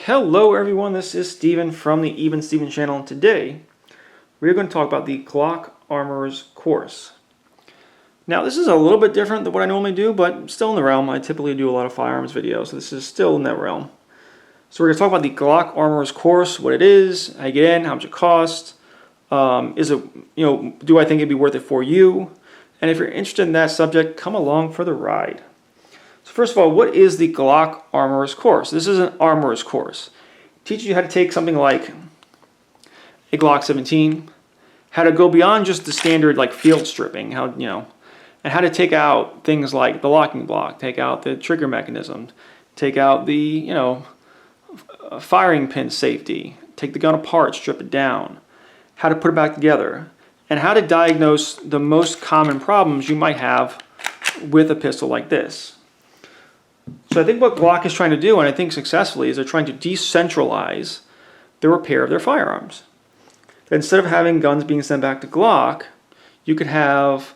Hello everyone, this is Steven from the Even Steven channel, and today we're going to talk about the Glock Armorer's Course. Now this is a little bit different than what I normally do, but still in the realm. I typically do a lot of firearms videos, so this is still in that realm. So we're going to talk about the Glock Armorer's Course, what it is, how you get in, how much it costs, is it, do I think it'd be worth it for you? And if you're interested in that subject, come along for the ride. So first of all, what is the Glock Armorer's Course? This is an Armorer's Course. It teaches you how to take something like a Glock 17, how to go beyond just the standard like field stripping, and how to take out things like the locking block, take out the trigger mechanism, take out the, firing pin safety, take the gun apart, strip it down, how to put it back together, and how to diagnose the most common problems you might have with a pistol like this. So I think what Glock is trying to do, and I think successfully, is they're trying to decentralize the repair of their firearms. Instead of having guns being sent back to Glock, you could have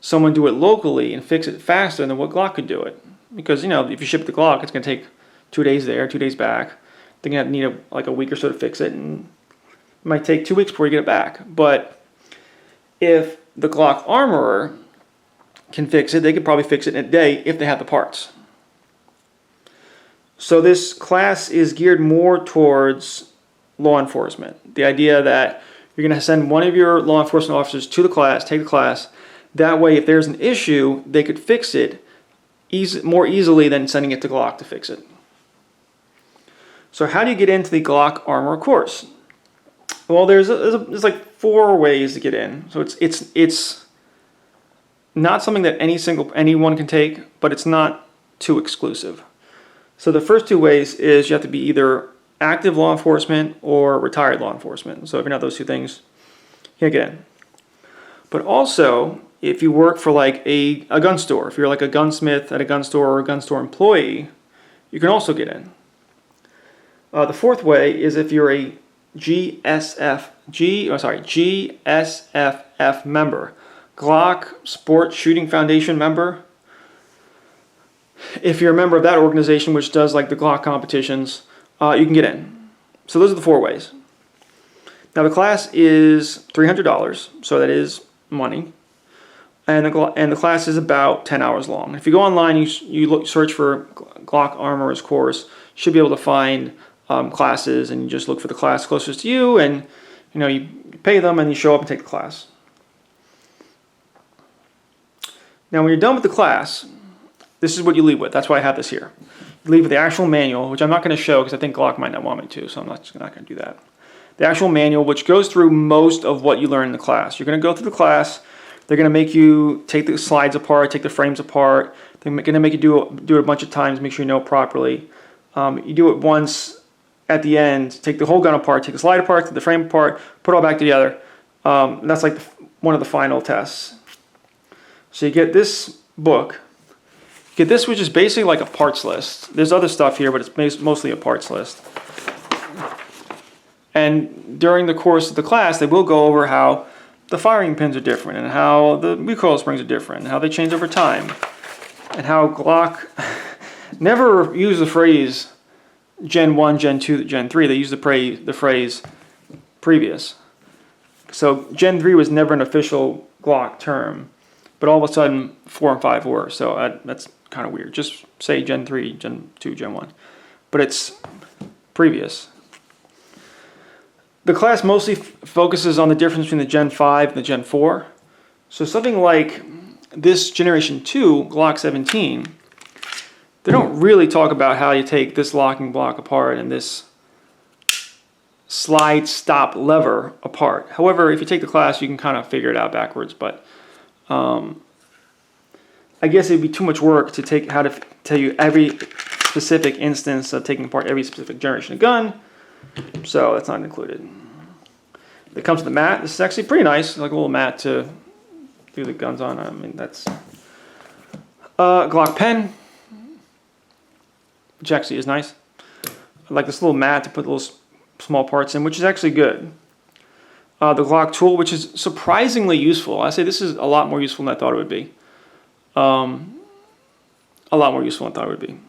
someone do it locally and fix it faster than what Glock could do it. Because, if you ship it to Glock, it's going to take 2 days there, 2 days back. They're going to need a week or so to fix it, and it might take 2 weeks before you get it back. But if the Glock Armorer can fix it, they could probably fix it in a day if they have the parts. So this class is geared more towards law enforcement. The idea that you're going to send one of your law enforcement officers to the class, take the class. That way, if there's an issue, they could fix it more easily than sending it to Glock to fix it. So how do you get into the Glock Armorer Course? Well, there's like 4 ways to get in. So it's not something that anyone can take, but it's not too exclusive. So the first 2 ways is you have to be either active law enforcement or retired law enforcement. So if you're not those 2 things, you can't get in. But also, if you work for like a gun store, if you're like a gunsmith at a gun store or a gun store employee, you can also get in. The 4th way is if you're a GSFF member, Glock Sport Shooting Foundation member. If you're a member of that organization, which does like the Glock competitions, you can get in. So those are the 4 ways. Now the class is $300, so that is money, and the class is about 10 hours long. If you go online, you search for Glock Armorer's Course, you should be able to find classes, and you just look for the class closest to you, and you pay them and you show up and take the class. Now when you're done with the class, this is what you leave with. That's why I have this here. You leave with the actual manual, which I'm not going to show because I think Glock might not want me to, so I'm not going to do that. The actual manual, which goes through most of what you learn in the class. You're going to go through the class. They're going to make you take the slides apart, take the frames apart. They're going to make you do it a bunch of times, make sure you know it properly. You do it once at the end, take the whole gun apart, take the slide apart, take the frame apart, put it all back together. And that's like one of the final tests. So you get this book. Get this, which is basically like a parts list. There's other stuff here, but it's mostly a parts list. And during the course of the class, they will go over how the firing pins are different, and how the recoil springs are different, and how they change over time, and how Glock never used the phrase Gen 1, Gen 2, Gen 3. They used the phrase previous. So Gen 3 was never an official Glock term, but all of a sudden 4 and 5 were. So that's kind of weird. Just say Gen 3, Gen 2, Gen 1. But it's previous. The class mostly focuses on the difference between the Gen 5 and the Gen 4. So something like this Generation 2 Glock 17, they don't really talk about how you take this locking block apart and this slide stop lever apart. However, if you take the class, you can kind of figure it out backwards, but I guess it would be too much work to tell you every specific instance of taking apart every specific generation of gun, so that's not included. It comes with the mat. This is actually pretty nice, like a little mat to do the guns on. I mean, that's Glock pen, which actually is nice. I like this little mat to put little small parts in, which is actually good. The Glock tool, which is surprisingly useful. I say this is a lot more useful than I thought it would be. A lot more useful than I thought it would be.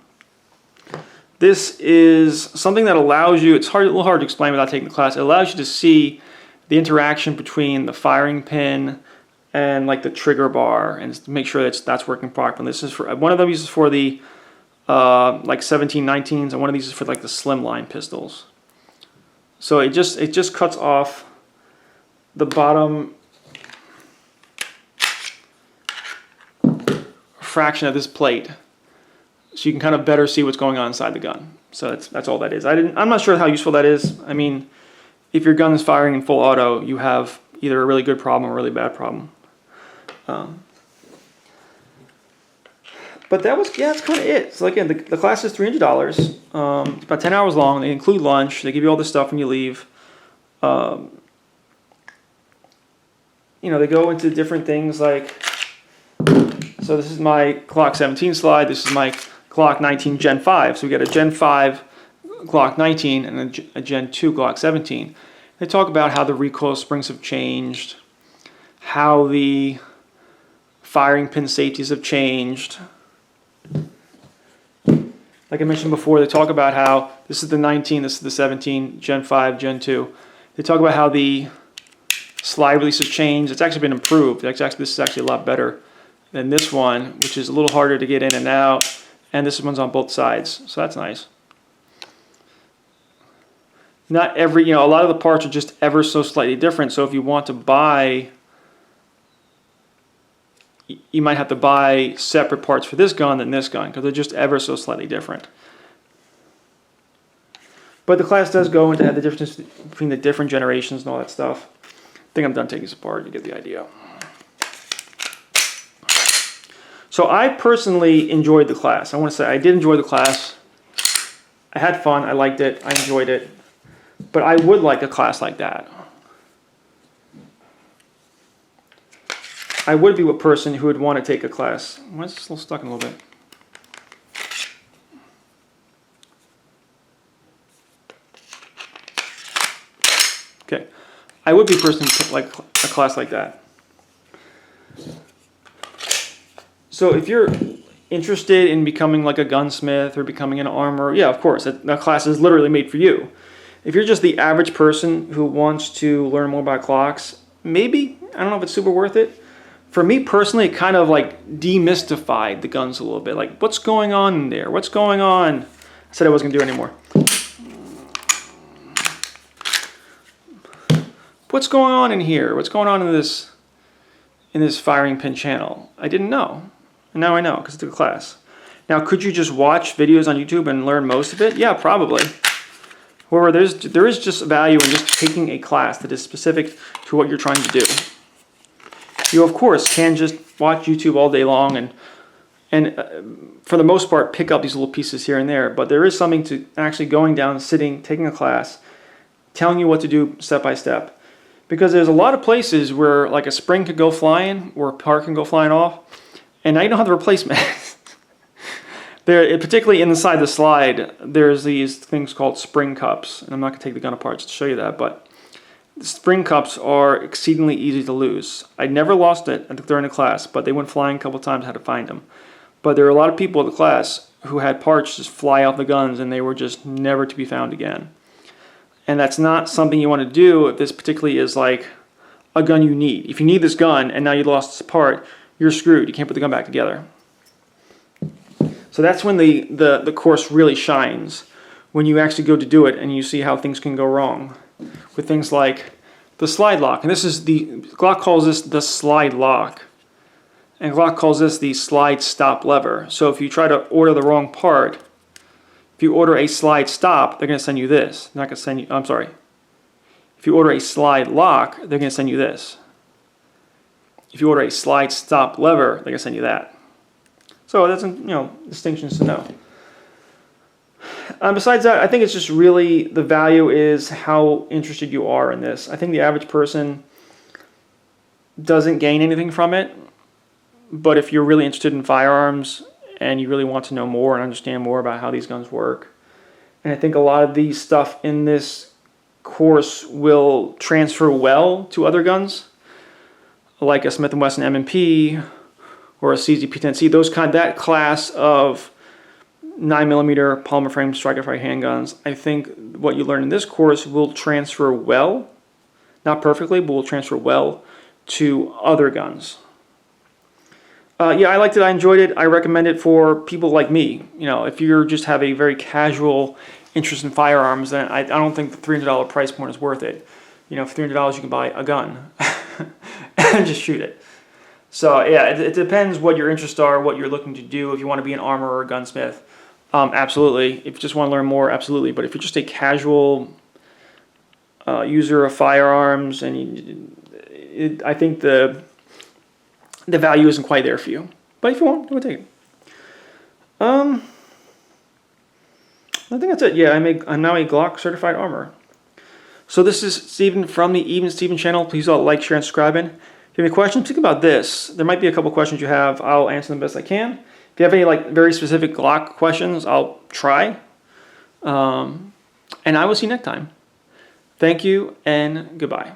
This is something that allows you, it's a little hard to explain without taking the class, it allows you to see the interaction between the firing pin and like the trigger bar, and to make sure that's working properly. This is for, one of them uses for the like 17-19s, and one of these is for like the slimline pistols. So it just cuts off the bottom fraction of this plate, so you can kind of better see what's going on inside the gun. So that's all that is. I'm not sure how useful that is. I mean, if your gun is firing in full auto, you have either a really good problem or a really bad problem. But that was, yeah, that's kind of it. So again, the class is $300. It's about 10 hours long. They include lunch. They give you all this stuff when you leave. You know, they go into different things like, so this is my Glock 17 slide. This is my Glock 19 Gen 5. So we got a Gen 5 Glock 19 and a Gen 2 Glock 17. They talk about how the recoil springs have changed, how the firing pin safeties have changed. Like I mentioned before, they talk about how this is the 19, this is the 17, Gen 5, Gen 2. They talk about how the slide release has changed. It's actually been improved. This is actually a lot better than this one, which is a little harder to get in and out. And this one's on both sides, so that's nice. Not every, you know, a lot of the parts are just ever so slightly different. So if you want to buy, you might have to buy separate parts for this gun than this gun, because they're just ever so slightly different. But the class does go into the difference between the different generations and all that stuff. I think I'm done taking this apart. You get the idea. So I personally enjoyed the class. I want to say I did enjoy the class. I had fun. I liked it. I enjoyed it. But I would like a class like that. I would be a person who would want to take a class. Why is this a little stuck in a little bit? Okay. I would be a person who would like a class like that. So if you're interested in becoming like a gunsmith or becoming an armorer, yeah, of course, that class is literally made for you. If you're just the average person who wants to learn more about Glocks, maybe, I don't know if it's super worth it. For me personally, it kind of like demystified the guns a little bit. Like, what's going on in there? What's going on? I said I wasn't going to do it anymore. What's going on in here? What's going on in this firing pin channel? I didn't know. And now I know because I took a class. Now, could you just watch videos on YouTube and learn most of it? Yeah, probably. However, there is just value in just taking a class that is specific to what you're trying to do. You, of course, can just watch YouTube all day long and for the most part, pick up these little pieces here and there. But there is something to actually going down, sitting, taking a class, telling you what to do step by step. Because there's a lot of places where like a spring could go flying or a part can go flying off, and now you don't have the replacement. There, particularly inside the slide, there's these things called spring cups, and I'm not going to take the gun apart to show you that, but the spring cups are exceedingly easy to lose. I never lost it during the class, but they went flying a couple times. I had to find them. But there are a lot of people in the class who had parts just fly off the guns, and they were just never to be found again. And that's not something you want to do if this particularly is like a gun you need. If you need this gun and now you lost this part, you're screwed. You can't put the gun back together. So that's when the course really shines, when you actually go to do it and you see how things can go wrong with things like the slide lock. And this is Glock calls this the slide lock. And Glock calls this the slide stop lever. So if you try to order the wrong part, if you order a slide stop, they're going to send you this. They're not going to send you, I'm sorry. If you order a slide lock, they're going to send you this. If you order a slide stop lever, they're going to send you that. So that's, distinctions to know. Besides that, I think it's just really the value is how interested you are in this. I think the average person doesn't gain anything from it. But if you're really interested in firearms and you really want to know more and understand more about how these guns work, and I think a lot of the stuff in this course will transfer well to other guns, like a Smith & Wesson M&P or a CZP-10C, that class of 9mm polymer frame striker-fired handguns. I think what you learn in this course will transfer well, not perfectly, but will transfer well to other guns. Yeah, I liked it. I enjoyed it. I recommend it for people like me. You know, if you just have a very casual interest in firearms, then I don't think the $300 price point is worth it. You know, for $300 you can buy a gun and just shoot it. So yeah, it depends what your interests are, what you're looking to do. If you want to be an armorer or a gunsmith, absolutely. If you just want to learn more, absolutely. But if you're just a casual user of firearms, and I think the value isn't quite there for you. But if you want, do it, take it. I think that's it. Yeah, I'm now a Glock certified armorer. So this is Steven from the Even Steven channel. Please all like, share, and subscribe. If you have any questions, think about this. There might be a couple questions you have. I'll answer them best I can. If you have any very specific Glock questions, I'll try. And I will see you next time. Thank you and goodbye.